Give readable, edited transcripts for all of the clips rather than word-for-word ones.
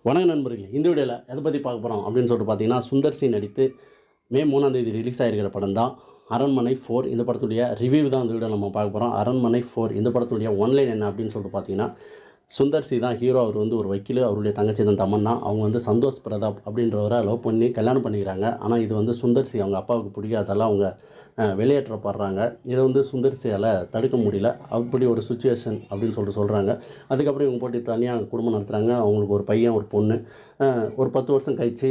வணக்கம் நண்பர்களே. இந்த வீடியோவில் எதை பற்றி பார்க்க போகிறோம் அப்படின்னு சொல்லிட்டு பார்த்தீங்கன்னா, சுந்தர் சி நடித்து மே 3ஆம் தேதி ரிலீஸ் ஆகிருக்கிற படம் தான் அரண்மனை 4. இந்த படத்துடைய ரிவ்யூ தான் இந்த வீடியோ நம்ம பார்க்க போகிறோம். அரண்மனை 4 இந்த படத்துடைய ஒன்லைன் என்ன அப்படின்னு சொல்லிட்டு பார்த்தீங்கன்னா, சுந்தர் சி தான் ஹீரோ. அவர் வந்து ஒரு வக்கீல். அவருடைய தங்கச்சி தான் தமன்னா. அவங்க வந்து சந்தோஷ் பிரதாப் அப்படின்றவரை லவ் பண்ணி கல்யாணம் பண்ணிக்கிறாங்க. ஆனால் இது வந்து சுந்தர் சி அவங்க அப்பாவுக்கு பிடிக்காதெல்லாம் அவங்க வெளியேற்றப்படுறாங்க. இதை வந்து சுந்தர் சியால் தடுக்க முடியல. அப்படி ஒரு சுச்சுவேஷன் அப்படின்னு சொல்கிறாங்க. அதுக்கப்புறம் இவங்க போட்டு தனியாக குடும்பம் நடத்துகிறாங்க. அவங்களுக்கு ஒரு பையன் ஒரு பொண்ணு. ஒரு 10 வருஷம் கழிச்சு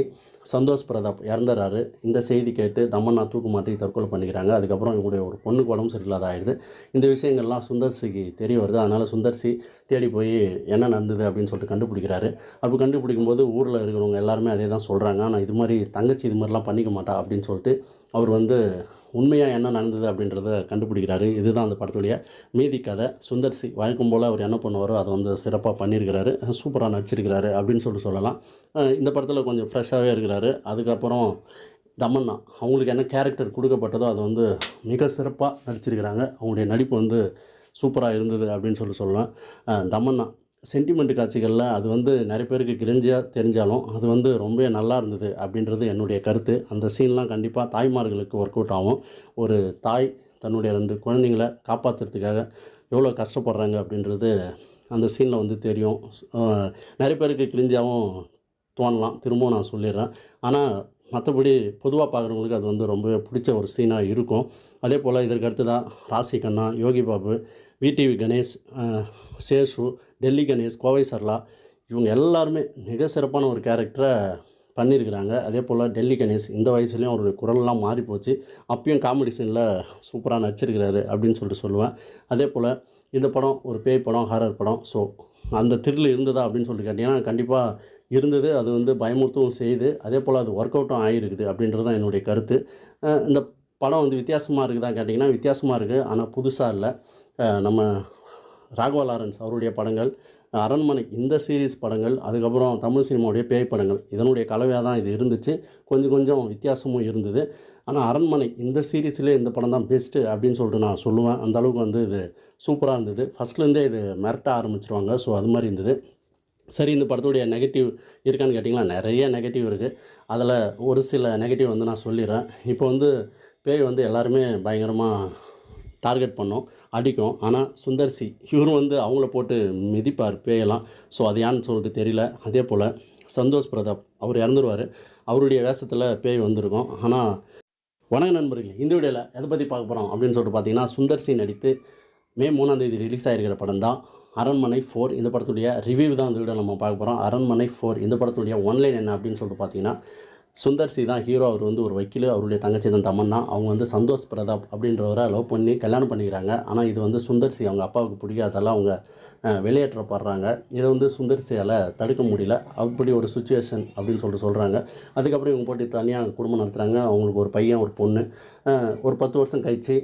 சந்தோஷ் பிரதாப் இறந்துறாரு. இந்த செய்தி கேட்டு தமன்னா தூக்கு மாட்டி தற்கொலை பண்ணிக்கிறாங்க. அதுக்கப்புறம் இவங்களுடைய ஒரு பொண்ணுக்கு உடம்பு சரியில்லாத ஆகிடுது. இந்த விஷயங்கள்லாம் சுந்தர் சிக்கு தெரிய வருது. அதனால் சுந்தர் சி தேடி போய் என்ன நடந்தது அப்படின்னு சொல்லிட்டு கண்டுபிடிக்கிறாரு. அப்படி கண்டுபிடிக்கும்போது ஊரில் இருக்கிறவங்க எல்லாருமே அதே தான் சொல்கிறாங்க. ஆனால் இது மாதிரி தங்கச்சி இது மாதிரிலாம் பண்ணிக்க மாட்டா அப்படின்னு சொல்லிட்டு அவர் வந்து உண்மையாக என்ன நடந்தது அப்படின்றத கண்டுபிடிக்கிறாரு. இதுதான் அந்த படத்துடைய மீதி கதை. சுந்தர் சி வழக்கம் போல் அவர் என்ன பண்ணுவாரோ அதை வந்து சிறப்பாக பண்ணியிருக்கிறாரு. சூப்பராக நடிச்சிருக்கிறாரு அப்படின்னு சொல்லிட்டு சொல்லலாம். இந்த படத்தில் கொஞ்சம் ஃப்ரெஷ்ஷாகவே இருக்கிறாரு. அதுக்கப்புறம் தமன்னா அவங்களுக்கு என்ன கேரக்டர் கொடுக்கப்பட்டதோ அதை வந்து மிக சிறப்பாக நடிச்சிருக்கிறாங்க. அவங்களுடைய நடிப்பு வந்து சூப்பராக இருந்தது அப்படின்னு சொல்லலாம். தமன்னா சென்டிமெண்ட் காட்சிகளில் அது வந்து நிறைய பேருக்கு கிரிஞ்சியாக தெரிஞ்சாலும் அது வந்து ரொம்ப நல்லா இருந்தது அப்படின்றது என்னுடைய கருத்து. அந்த சீன்லாம் கண்டிப்பாக தாய்மார்களுக்கு ஒர்க் அவுட் ஆகும். ஒரு தாய் தன்னுடைய 2 குழந்தைங்கள காப்பாற்றுறதுக்காக எவ்வளோ கஷ்டப்படுறாங்க அப்படின்றது அந்த சீனில் வந்து தெரியும். நிறைய பேருக்கு கிரிஞ்சாகவும் தோணலாம். திரும்பவும் நான் சொல்லிடுறேன். ஆனால் மற்றபடி பொதுவாக பார்க்குறவங்களுக்கு அது வந்து ரொம்ப பிடிச்ச ஒரு சீனாக இருக்கும். அதே போல் இதற்கு அடுத்ததாக ராசி கண்ணா, யோகி பாபு, விடிவி கணேஷ், சேஷு, டெல்லி கணேஷ், கோவை சரளா இவங்க எல்லாருமே மிக சிறப்பான ஒரு கேரக்டரை பண்ணியிருக்கிறாங்க. அதே போல் டெல்லி கணேஷ் இந்த வயசுலேயும் அவருடைய குரல்லாம் மாறி போச்சு. அப்பயும் காமெடி சீனில் சூப்பராக நடிச்சிருக்கிறாரு அப்படின்னு சொல்லிட்டு சொல்லுவேன். அதே போல் இந்த படம் ஒரு பேய் படம், ஹாரர் படம். ஸோ அந்த த்ரில் இருந்ததா அப்படின்னு சொல்லிட்டு கேட்டிங்கன்னா கண்டிப்பாக இருந்தது. அது வந்து பயமுறுத்தவும் செய்யுது. அதே போல் அது ஒர்க் அவுட்டும் ஆகிருக்குது அப்படின்றது தான் என்னுடைய கருத்து. இந்த படம் வந்து வித்தியாசமாக இருக்குதா கேட்டிங்கன்னா வித்தியாசமாக இருக்குது. ஆனால் புதுசாக இல்லை. நம்ம ராகவா லாரன்ஸ் அவருடைய படங்கள், அரண்மனை இந்த சீரீஸ் படங்கள், அதுக்கப்புறம் தமிழ் சினிமாவுடைய பேய் படங்கள் இதனுடைய கலவையாக தான் இது இருந்துச்சு. கொஞ்சம் கொஞ்சம் வித்தியாசமும் இருந்தது. ஆனால் அரண்மனை இந்த சீரீஸ்லேயே இந்த படம் தான் பெஸ்ட்டு அப்படின்னு சொல்லிட்டு நான் சொல்லுவேன். அந்த அளவுக்கு வந்து இது சூப்பராக இருந்தது. ஃபஸ்ட்லேருந்தே இது மிரட்ட ஆரம்பிச்சிருவாங்க. ஸோ அது மாதிரி இருந்தது. சரி, இந்த படத்துடைய நெகட்டிவ் இருக்கான்னு கேட்டிங்கன்னா நிறைய நெகட்டிவ் இருக்குது. அதில் ஒரு சில நெகட்டிவ் வந்து நான் சொல்லிடுறேன். இப்போ வந்து பேய் வந்து எல்லாருமே பயங்கரமாக டார்கெட் பண்ணோம், அடிக்கும். ஆனால் சுந்தர் சி இவரும் வந்து அவங்கள போட்டு மிதிப்பார் பேயெல்லாம். ஸோ அது ஏன்னு சொல்லிட்டு தெரியல. அதே போல் சந்தோஷ் பிரதாப் அவர் இறந்துருவார். அவருடைய வேஷத்தில் பேய் வந்திருக்கும். ஆனால் வணக்கம் நண்பர்களே. இந்த வீடியோவில் எதை பற்றி பார்க்க போகிறோம் அப்படின்னு சொல்லிட்டு பார்த்தீங்கன்னா, சுந்தர் சி நடித்து மே 3ஆம் தேதி ரிலீஸ் ஆகிருக்கிற படம் தான் அரண்மனை 4. இந்த படத்துடைய ரிவ்யூ தான் இந்த வீடியோ நம்ம பார்க்க போகிறோம். அரண்மனை 4 இந்த படத்துடைய ஒன்லைன் என்ன அப்படின்னு சொல்லிட்டு பார்த்தீங்கன்னா, சுந்தர் சி தான் ஹீரோ. அவர் வந்து ஒரு வக்கீல். அவருடைய தங்கச்சி தான் தமன்னா. அவங்க வந்து சந்தோஷ் பிரதாப் அப்படின்றவரை லவ் பண்ணி கல்யாணம் பண்ணிக்கிறாங்க. ஆனால் இது வந்து சுந்தர் சி அவங்க அப்பாவுக்கு பிடிக்காதெல்லாம் அவங்க வெளியேற்றப்படுறாங்க. இதை வந்து சுந்தர் சியால் தடுக்க முடியல. அப்படி ஒரு சுச்சுவேஷன் அப்படின்னு சொல்கிறாங்க. அதுக்கப்புறம் இவங்க போட்டு தனியாக குடும்பம் நடத்துகிறாங்க. அவங்களுக்கு ஒரு பையன் ஒரு பொண்ணு. ஒரு 10 வருஷம் கழிச்சு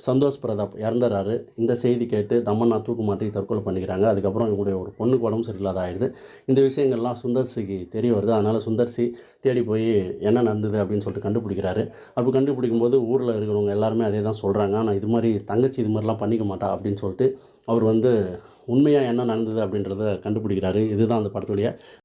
சந்தோஷ் பிரதாப் இறந்துறாரு. இந்த செய்தி கேட்டு தமன்னா தூக்கு மாட்டி தற்கொலை பண்ணிக்கிறாங்க. அதுக்கப்புறம் இவங்களுடைய ஒரு பொண்ணுக்கு உடம்பு சரியில்லாத ஆகிடுது. இந்த விஷயங்கள்லாம் சுந்தர் சிக்கு தெரிய வருது. அதனால் சுந்தர் சி தேடி போய் என்ன நடந்தது அப்படின்னு சொல்லிட்டு கண்டுபிடிக்கிறாரு. அப்படி கண்டுபிடிக்கும்போது ஊரில் இருக்கிறவங்க எல்லாருமே அதே தான் சொல்கிறாங்க. ஆனால் இது மாதிரி தங்கச்சி இது மாதிரிலாம் பண்ணிக்க மாட்டா அப்படின்னு சொல்லிட்டு அவர் வந்து உண்மையாக என்ன நடந்தது அப்படின்றத கண்டுபிடிக்கிறாரு. இதுதான் அந்த படத்துடைய